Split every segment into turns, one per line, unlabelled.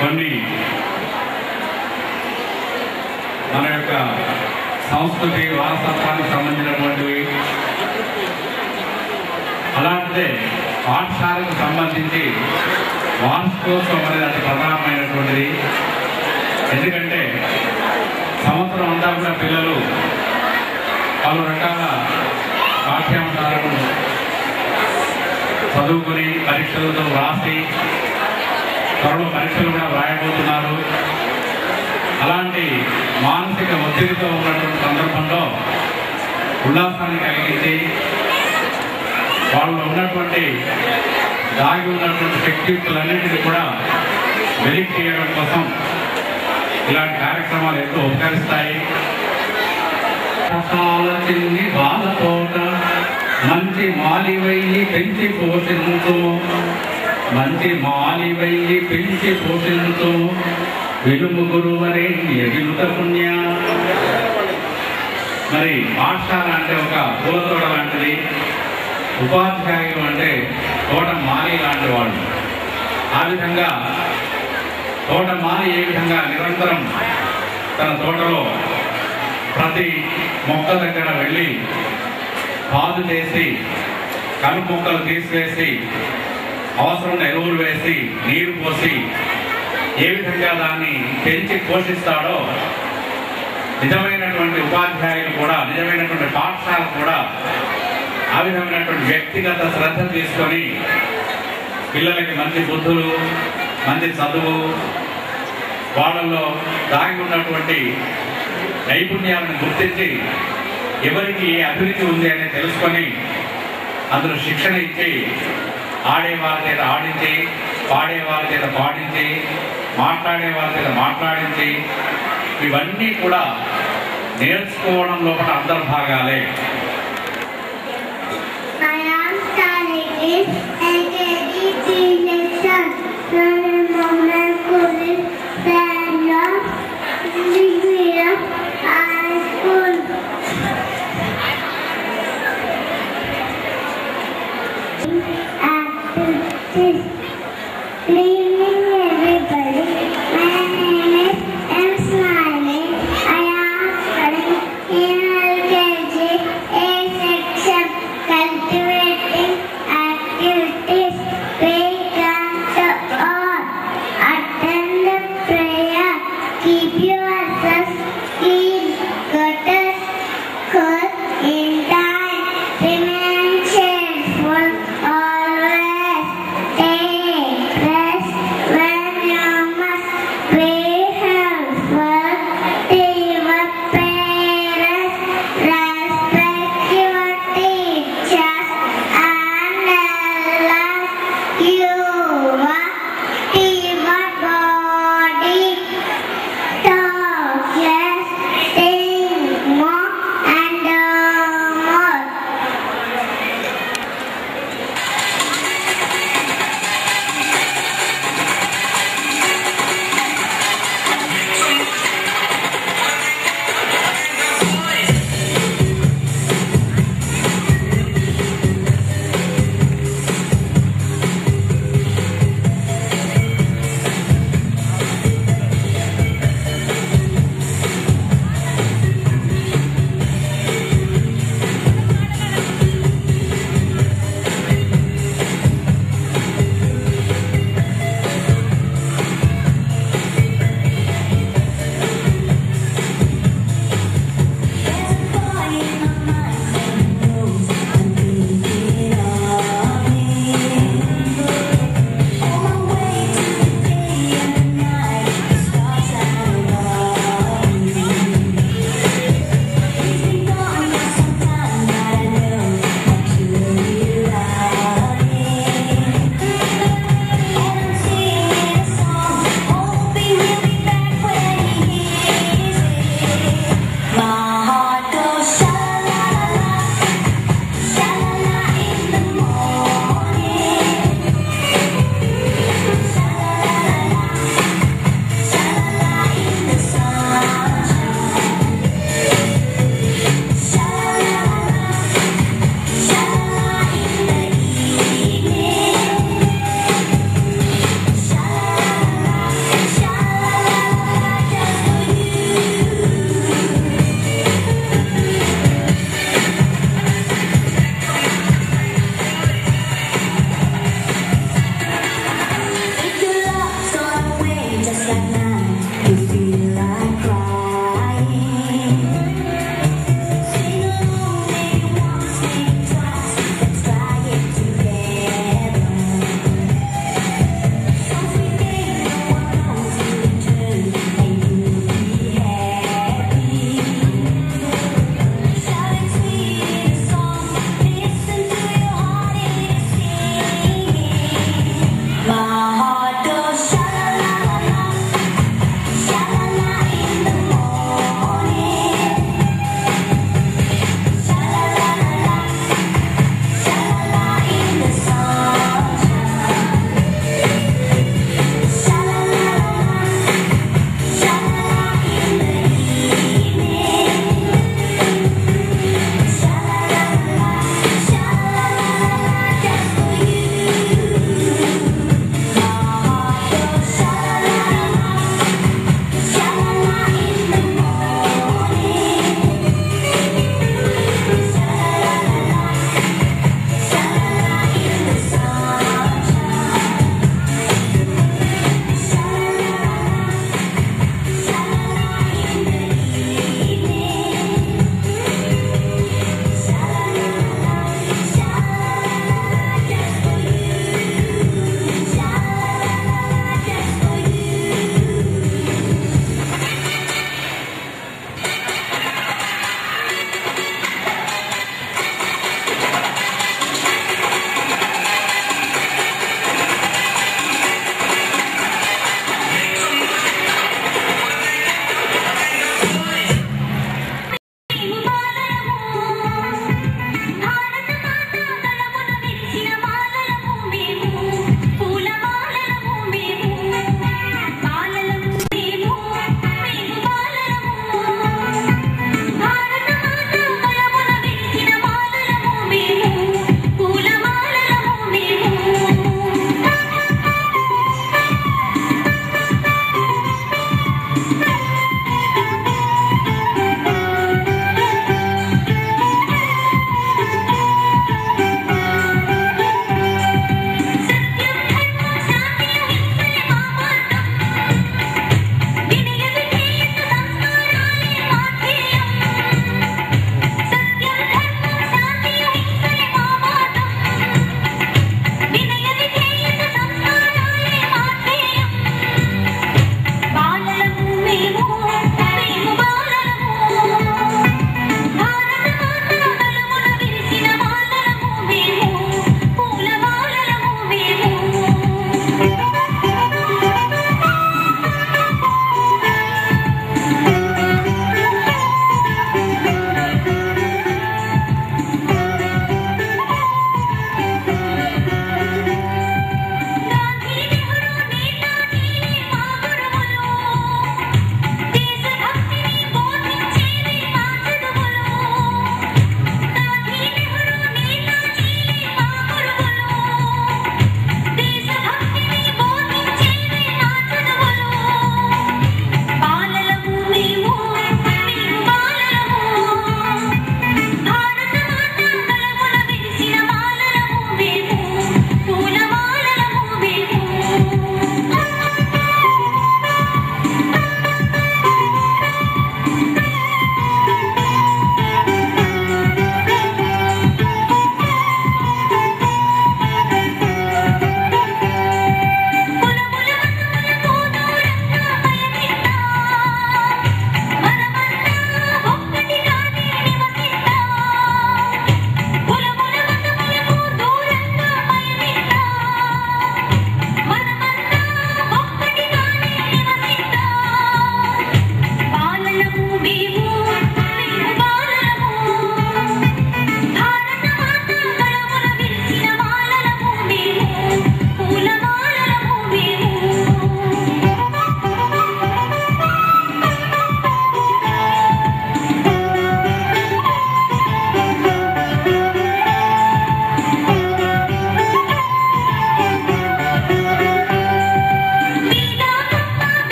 కొన్ని మన యొక్క సంస్కృతి వారసత్వానికి సంబంధించినటువంటివి. అలాంటిదే పాఠశాలకు సంబంధించి వార్షికోత్సవం అనేది అతి ప్రధానమైనటువంటిది. ఎందుకంటే సంవత్సరం అంతా కూడా పిల్లలు పలు రకాల పాఠ్యాంశాలను చదువుకొని పరీక్షలతో వ్రాసి త్వరలో పరీక్షలు కూడా వ్రాయబోతున్నారు. అలాంటి మానసిక ఒత్తిడితో ఉన్నటువంటి సందర్భంలో ఉల్లాసాన్ని కలిగించి వాళ్ళలో ఉన్నటువంటి దాగి ఉన్నటువంటి శక్తియుక్తులన్నింటినీ కూడా వెలికి తీయడం కోసం ఇలాంటి కార్యక్రమాలు ఎంతో ఉపకరిస్తాయి. రకాల చిన్ని బాలతోట మంచి మాలివయ్యి పెంచి పోషించు, మంచి మాలివయ్యి పెంచి పోషించు, విలుము గురువరే విలుత పుణ్య. మరి పాఠశాల అంటే ఒక పూలతోట లాంటిది, ఉపాధ్యాయులు అంటే తోట మాలి లాంటి వాళ్ళు. ఆ విధంగా తోట మాలి ఏ విధంగా నిరంతరం తన తోటలో ప్రతి మొక్క దగ్గర వెళ్ళి పాదు చేసి కలుపు మొక్కలు తీసివేసి అవసరమైన ఎరువులు వేసి నీరు పోసి ఏ విధంగా దాన్ని పెంచి పోషిస్తాడో నిజమైనటువంటి ఉపాధ్యాయులు కూడా, నిజమైనటువంటి పాఠశాల కూడా ఆ విధమైనటువంటి వ్యక్తిగత శ్రద్ధ తీసుకొని పిల్లలకి మంచి బుద్ధులు, మంచి చదువు, వాళ్ళల్లో దాగి ఉన్నటువంటి నైపుణ్యాలను గుర్తించి ఎవరికి ఏ అభివృద్ధి ఉంది అని తెలుసుకొని అందులో శిక్షణ ఇచ్చి ఆడే వాళ్ళ చేత ఆడించి, పాడే వాళ్ళ చేత పాడించి, మాట్లాడే వాళ్ళ చేత మాట్లాడించి ఇవన్నీ కూడా నేర్చుకోవడం లోపల అంతర్భాగాలే.
Cultivating activities, play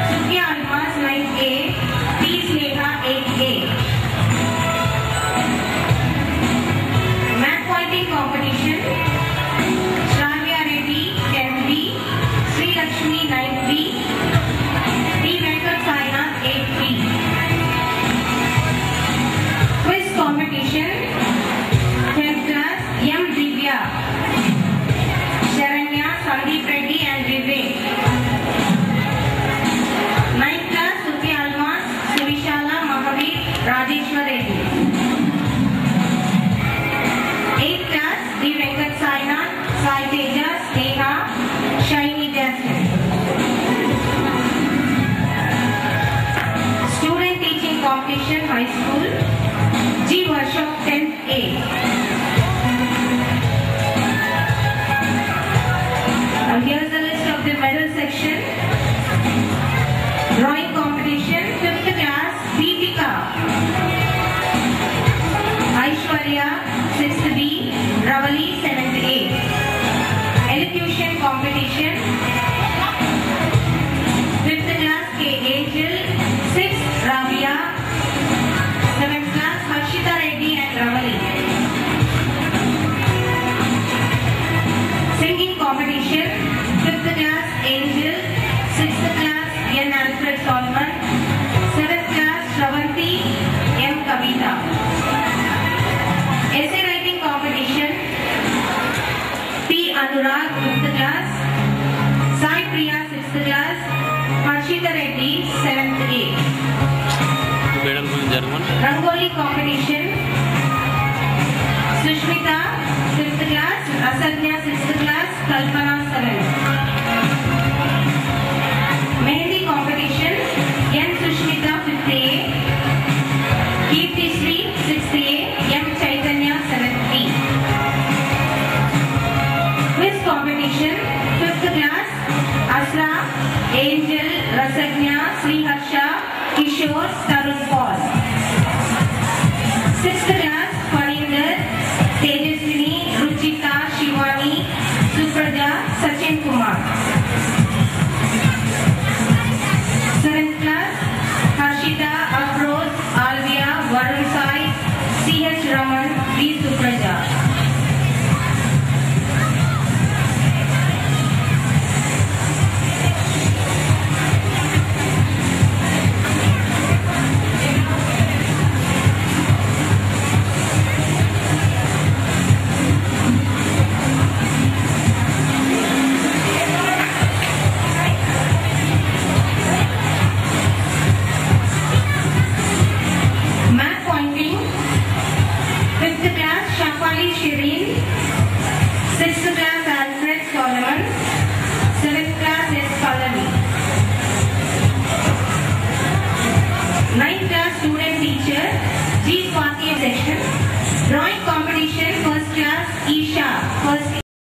Sukya Almas 9A, P. Sneha 8 Rajeshwar Reddy. 8th class D. Venkat Sainath, Sai Tejas, Neha, Shiny Jasmine. Student Teaching Competition High School G. Workshop 10th A. Now here's the list of the medal section. Drawing competition 5th class Deepika, Aishwarya 6th B, Ravali 7th A. Elocution competition 5th class K. Angel, 6th Rabia, 7th class Harshita Reddy and Ravali. Singing competition 5th class Angel, 6th class N. Alfred Solomon, 7th class Shravanti M. Kavita. Essay writing competition P. Anurag 5th class, Sai Priya 6th class, Harshita Reddy 7th A. Rangoli competition Sushmita 5th class, Asagnya 6th class, Kalpana 7th. Mehndi competition N. Sushmita 5th A, Kirti Sri 6th A, M. Chaitanya 7th B. Quiz competition 5th class Asra, Angel, Rasagnya, Sri Harsha, Kishore, Tarun Paul. 6th class Parinder, Tejaswini, Ruchita, Shivani, Supraja, Sachin Kumar. 7th class Harshita, Afroz, Alvia, Varun,